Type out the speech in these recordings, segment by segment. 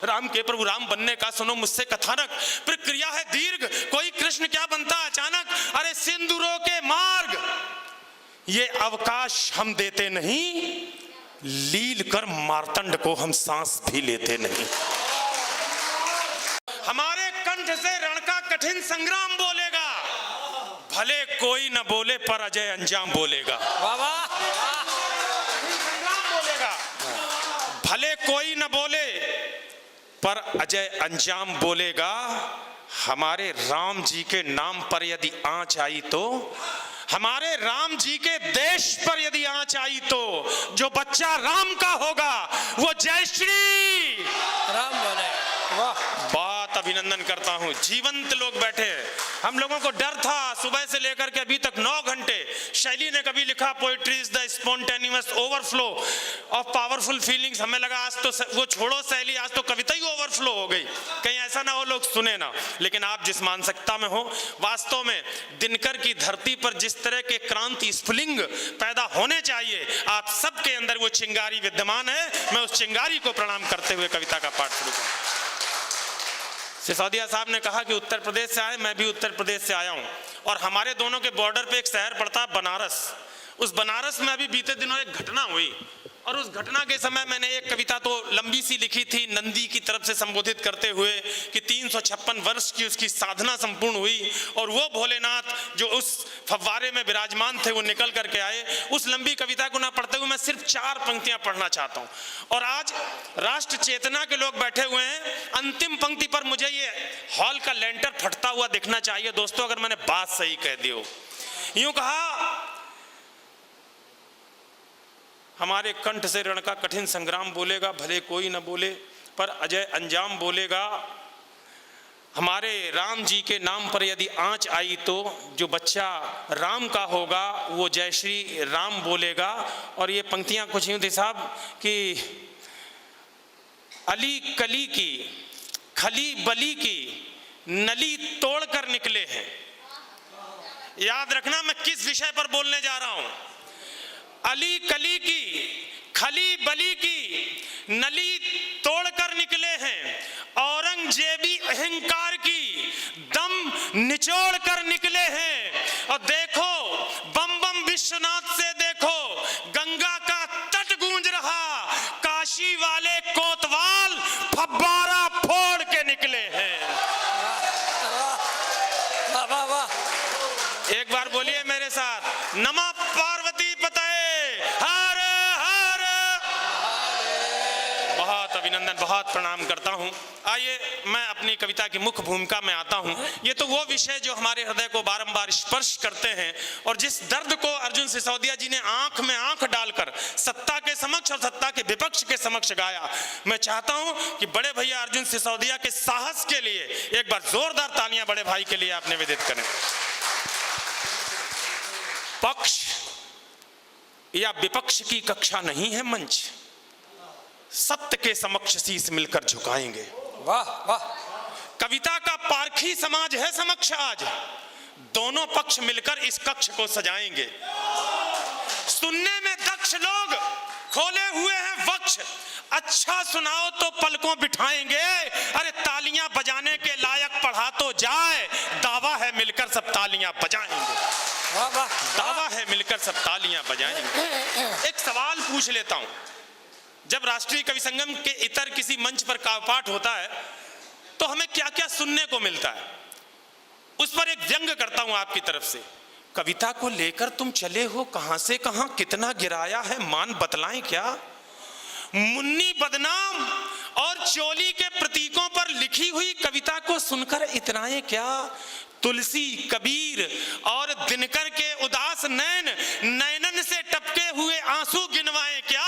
राम के प्रभु राम बनने का सुनो मुझसे कथानक। प्रक्रिया है दीर्घ, कोई कृष्ण क्या बनता अचानक। अरे सिंदूरों के मार्ग ये अवकाश हम देते नहीं, लील कर मार्तंड को हम सांस भी लेते नहीं। हमारे कंठ से रण का कठिन संग्राम बोलेगा, भले कोई न बोले पर अजय अंजाम बोलेगा। संग्राम बोलेगा, भले कोई न बोले पर अजय अंजाम बोलेगा। हमारे राम जी के नाम पर यदि आंच आई तो, हमारे राम जी के देश पर यदि आंच आई तो, जो बच्चा राम का होगा वो जय श्री राम बोले। वाह, बात अभिनंदन करता हूं। जीवंत लोग बैठे हैं। हम लोगों को डर था सुबह से लेकर के अभी तक 9 घंटे। शैली ने कभी लिखा poetry is the spontaneous overflow of powerful feelings. हमें लगा आज तो वो छोड़ो शैली, आज तो कविता ही ओवरफ्लो हो गई, कहीं ऐसा ना हो लोग सुने ना। लेकिन आप जिस मानसिकता में हो, वास्तव में दिनकर की धरती पर जिस तरह के क्रांति स्फुलिंग पैदा होने चाहिए, आप सबके अंदर वो चिंगारी विद्यमान है। मैं उस चिंगारी को प्रणाम करते हुए कविता का पाठ शुरू करूं। सिसोदिया साहब ने कहा कि उत्तर प्रदेश से आए, मैं भी उत्तर प्रदेश से आया हूं, और हमारे दोनों के बॉर्डर पे एक शहर पड़ता है बनारस। उस बनारस में अभी बीते दिनों एक घटना हुई, और उस घटना के समय मैंने एक कविता तो लंबी सी लिखी थी नंदी की तरफ से संबोधित करते हुए कि 356 वर्ष की उसकी साधना संपूर्ण हुई, और वो भोलेनाथ जो उस फव्वारे में विराजमान थे वो निकल करके आए। उस लंबी कविता को ना पढ़ते हुए मैं सिर्फ 4 पंक्तियां पढ़ना चाहता हूं। और आज राष्ट्र चेतना के लोग बैठे हुए हैं। अंतिम पंक्ति पर मुझे ये हॉल का लेंटर फटता हुआ दिखना चाहिए दोस्तों, अगर मैंने बात सही कह दी हो। यूं कहा, हमारे कंठ से रण का कठिन संग्राम बोलेगा, भले कोई न बोले पर अजय अंजाम बोलेगा। हमारे राम जी के नाम पर यदि आंच आई तो, जो बच्चा राम का होगा वो जय श्री राम बोलेगा। और ये पंक्तियां कुछ यूं थी साहब कि अली कली की खली बली की नली तोड़ कर निकले हैं। याद रखना मैं किस विषय पर बोलने जा रहा हूं। अली कली की खली बली की नली तोड़कर निकले हैं, औरंगजेबी अहंकार की दम निचोड़ कर निकले हैं। और देखो बम बम विश्वनाथ से देखो गंगा का तट गूंज रहा, काशी वाले कोतवाल फब्बारा फोड़ के निकले हैं। वाह वाह वाह, एक बार बोलिए मेरे साथ, नमः पार्वती पतये हर हर। बहुत अभिनंदन, बहुत प्रणाम करता हूं। आइए मैं अपनी कविता की मुख्य भूमिका में आता हूं। ये तो वो विषय जो हमारे हृदय को बारंबार स्पर्श करते हैं, और जिस दर्द को अर्जुन सिसोदिया जी ने आंख में आंख डालकर सत्ता के समक्ष और सत्ता के विपक्ष के समक्ष गाया। मैं चाहता हूं कि बड़े भैया अर्जुन सिसोदिया के साहस के लिए एक बार जोरदार तालियां बड़े भाई के लिए आप निवेदित करें। पक्ष या विपक्ष की कक्षा नहीं है मंच, सत्य के समक्ष शीश मिलकर झुकाएंगे। वाह वाह, कविता का पारखी समाज है समक्ष आज, दोनों पक्ष मिलकर इस कक्ष को सजाएंगे। सुनने में दक्ष लोग खोले हुए हैं वक्ष, अच्छा सुनाओ तो पलकों बिठाएंगे। अरे तालियां बजाने के लायक पढ़ा तो जाए, दावा है मिलकर सब तालियां बजाएंगे। वाह वाह, दावा है मिलकर सब तालियां बजाएंगे। एक सवाल पूछ लेता हूं, जब राष्ट्रीय कवि संगम के इतर किसी मंच पर काव्य पाठ होता है तो हमें क्या क्या सुनने को मिलता है, उस पर एक व्यंग करता हूं आपकी तरफ से। कविता को लेकर तुम चले हो कहां से कहां, कितना गिराया है मान बतलाएं क्या। मुन्नी बदनाम और चोली के प्रतीकों पर लिखी हुई कविता को सुनकर इतराएं क्या। तुलसी कबीर और दिनकर के उदास नैनन से टपके हुए आंसू गिनवाएं क्या।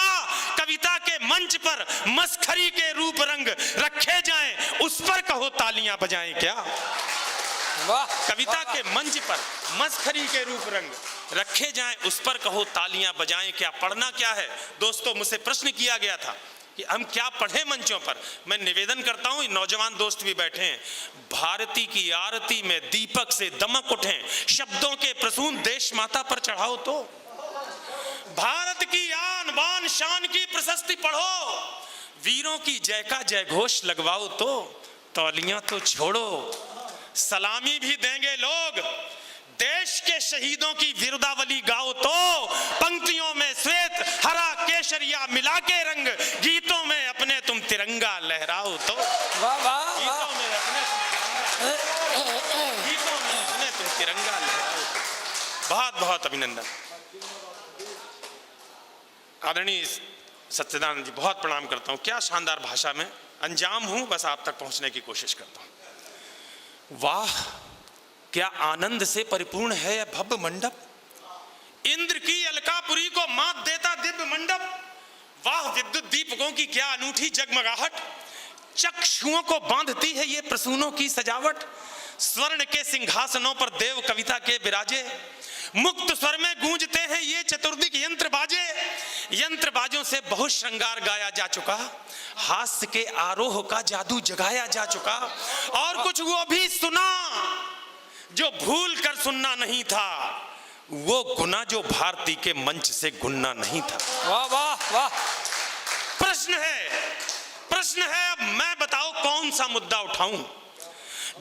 कविता के मंच पर मस्खरी के रूप रंग रखे जाएं, उस पर कहो तालियां बजाएं क्या। वाह, कविता के मंच पर मस्खरी के रूप रंग रखे जाएं, उस पर कहो तालियां बजाएं क्या। पढ़ना क्या है दोस्तों, मुझसे प्रश्न किया गया था कि हम क्या पढ़ें मंचों पर। मैं निवेदन करता हूं, नौजवान दोस्त भी बैठे हैं, भारती की आरती में दीपक से दमक उठें, शब्दों के प्रसून देश माता पर चढ़ाओ तो। भारत की आन बान शान की प्रशस्ति पढ़ो, वीरों की जय का जय घोष लगवाओ तो तौलियां तो छोड़ो, सलामी भी देंगे लोग, देश के शहीदों की वीरदावली गाओ तो पंक्तियों में श्वेत हरा केसरिया मिला के रंग, गीतों में अपने तुम तिरंगा लहराओ तो। वाह वाह वाह, गीतों में अपने तुम तिरंगा लहराओ तो। बहुत बहुत अभिनंदन। आदरणीय सच्चिदानंद जी, बहुत प्रणाम करता हूँ। क्या शानदार भाषा में अंजाम हूँ, बस आप तक पहुँचने की कोशिश करता हूँ। वाह, क्या आनंद से परिपूर्ण है यह भव्य मंडप, इंद्र की अलकापुरी को मात देता दिव्य मंडप। वाह, विद्युत दीपकों की क्या अनूठी जगमगाहट, चक्षुओं को बांधती है ये प्रसूनों की सजावट। स्वर्ण के सिंहासनों पर देव कविता के विराजे, मुक्त स्वर में गूंजते हैं ये चतुर्दिक यंत्र बाजे। यंत्र बाजों से बहुत श्रृंगार गाया जा चुका, हास्य के आरोह का जादू जगाया जा चुका, और कुछ वो भी सुना जो भूल कर सुनना नहीं था, वो गुना जो भारती के मंच से गुनना नहीं था। वाह वाह वाह। प्रश्न है अब मैं बताओ कौन सा मुद्दा उठाऊं?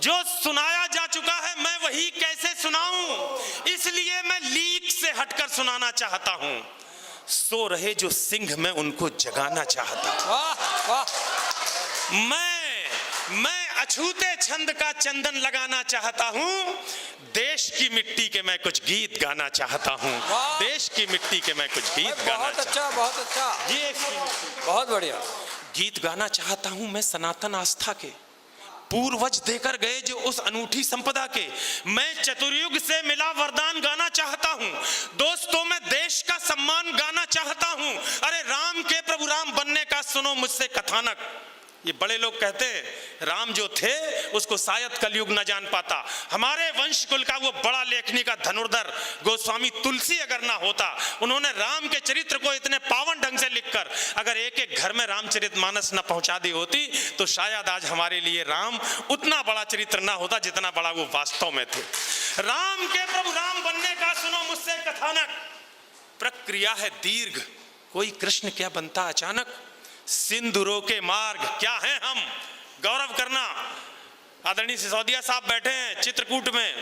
जो सुनाया जा चुका है मैं वही कैसे सुनाऊं? इसलिए मैं लीक से हटकर सुनाना चाहता हूं। सो रहे जो सिंह मैं उनको जगाना चाहता हूं। वाह वाह। मैं अछूते छंद का चंदन लगाना चाहता हूं। देश की मिट्टी के मैं कुछ गीत गाना चाहता हूं। देश की मिट्टी के मैं कुछ गीत गाना चाहता हूं। बहुत अच्छा, बहुत बढ़िया गीत गाना चाहता हूं मैं सनातन आस्था के, पूर्वज देकर गए जो उस अनूठी संपदा के। मैं चतुर्युग से मिला वरदान गाना चाहता हूं। दोस्तों, मैं देश का सम्मान गाना चाहता हूं। अरे राम के प्रभु राम बनने का सुनो मुझसे कथानक। ये बड़े लोग कहते हैं राम जो थे उसको शायद कलयुग न जान पाता। हमारे वंश कुल का वो बड़ा लेखनी का धनुर्धर गोस्वामी तुलसी अगर ना होता, उन्होंने राम के चरित्र को इतने पावन ढंग से लिखकर अगर एक एक घर में रामचरितमानस न पहुंचा दी होती, तो शायद आज हमारे लिए राम उतना बड़ा चरित्र ना होता जितना बड़ा वो वास्तव में थे। राम के प्रभु राम बनने का सुनो मुझसे कथानक। प्रक्रिया है दीर्घ, कोई कृष्ण क्या बनता अचानक। सिंदूरों के मार्ग क्या हैं हम, गौरव करना। आदरणीय सिसोदिया साहब बैठे हैं चित्रकूट में,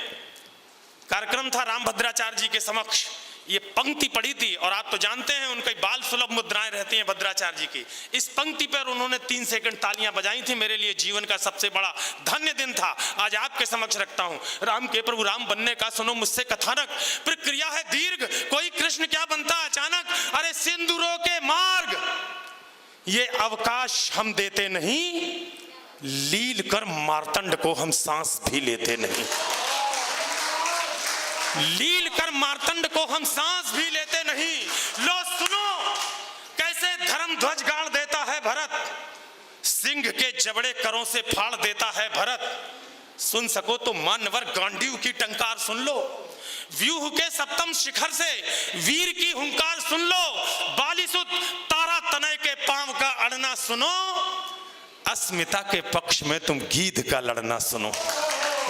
कार्यक्रम था रामभद्राचार्य जी के समक्ष, ये पंक्ति पढ़ी थी, और आप तो जानते हैं उनकी बाल सुलभ मुद्राएं रहती हैं भद्राचार्य जी की। इस पंक्ति पर उन्होंने 3 सेकंड तालियां बजाई थी। मेरे लिए जीवन का सबसे बड़ा धन्य दिन था। आज आपके समक्ष रखता हूं। राम के प्रभु राम बनने का सुनो मुझसे कथानक। प्रक्रिया है दीर्घ, कोई कृष्ण क्या बनता अचानक। अरे सिंदूरों के मार्ग ये अवकाश हम देते नहीं, लील कर मार्तंड को हम सांस भी लेते नहीं। लील कर मार्तंड को हम सांस भी लेते नहीं। लो सुनो कैसे धर्म ध्वज गाड़ देता है भरत, सिंह के जबड़े करों से फाड़ देता है भरत। सुन सको तो मानवर गांडीव की टंकार सुन लो, व्यूह के सप्तम शिखर से वीर की हुंकार सुन लो। बालीसुत तारा तनय के पांव का अड़ना सुनो, अस्मिता के पक्ष में तुम गीध का लड़ना सुनो।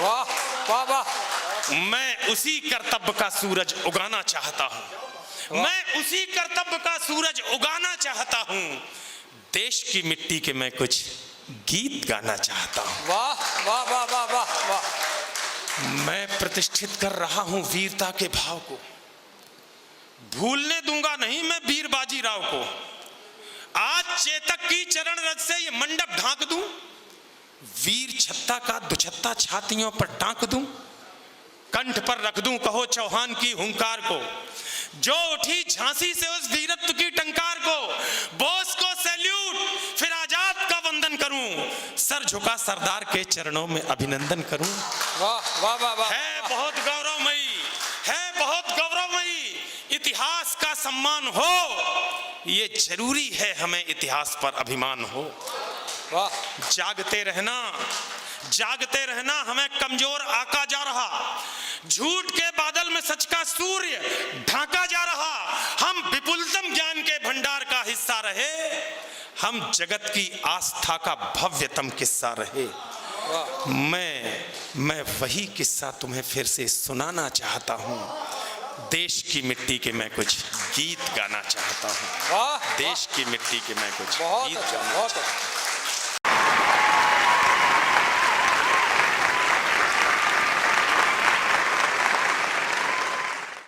वाह वाह वाह। मैं उसी कर्तव्य का सूरज उगाना चाहता हूं। मैं उसी कर्तव्य का सूरज उगाना चाहता हूं। देश की मिट्टी के मैं कुछ गीत गाना चाहता हूं। वाह वाह वाह वाह वाह वाह। मैं प्रतिष्ठित कर रहा हूं वीरता के भाव को, भूलने दूंगा नहीं मैं वीर बाजीराव को। आज चेतक की चरण रज से ये मंडप ढांक दूं, वीर छत्ता का दुछत्ता छातियों पर टांक दूं, कंठ पर रख दूं कहो चौहान की हुंकार को, जो उठी झांसी से उस वीरत्व की टंकार को। बोस को सैल्यूट, फिर आजाद का वंदन करूं, सर झुका सरदार के चरणों में अभिनंदन करूं। वाह वाह वाह वाह। है बहुत गौरवमयी, है बहुत गौरवमयी। इतिहास का सम्मान हो, ये जरूरी है हमें इतिहास पर अभिमान हो। वाह। जागते रहना हमें कमजोर आका जा रहा, झूठ के बादल में सच का सूर्य ढाका जा रहा। हम विपुलतम ज्ञान के भंडार का हिस्सा रहे, हम जगत की आस्था का भव्यतम किस्सा रहे। मैं वही किस्सा तुम्हें फिर से सुनाना चाहता हूं। देश की मिट्टी के मैं कुछ गीत गाना चाहता हूँ। वाह देश की मिट्टी के मैं कुछ बहुत गीत अच्छा गाना बहुत अच्छा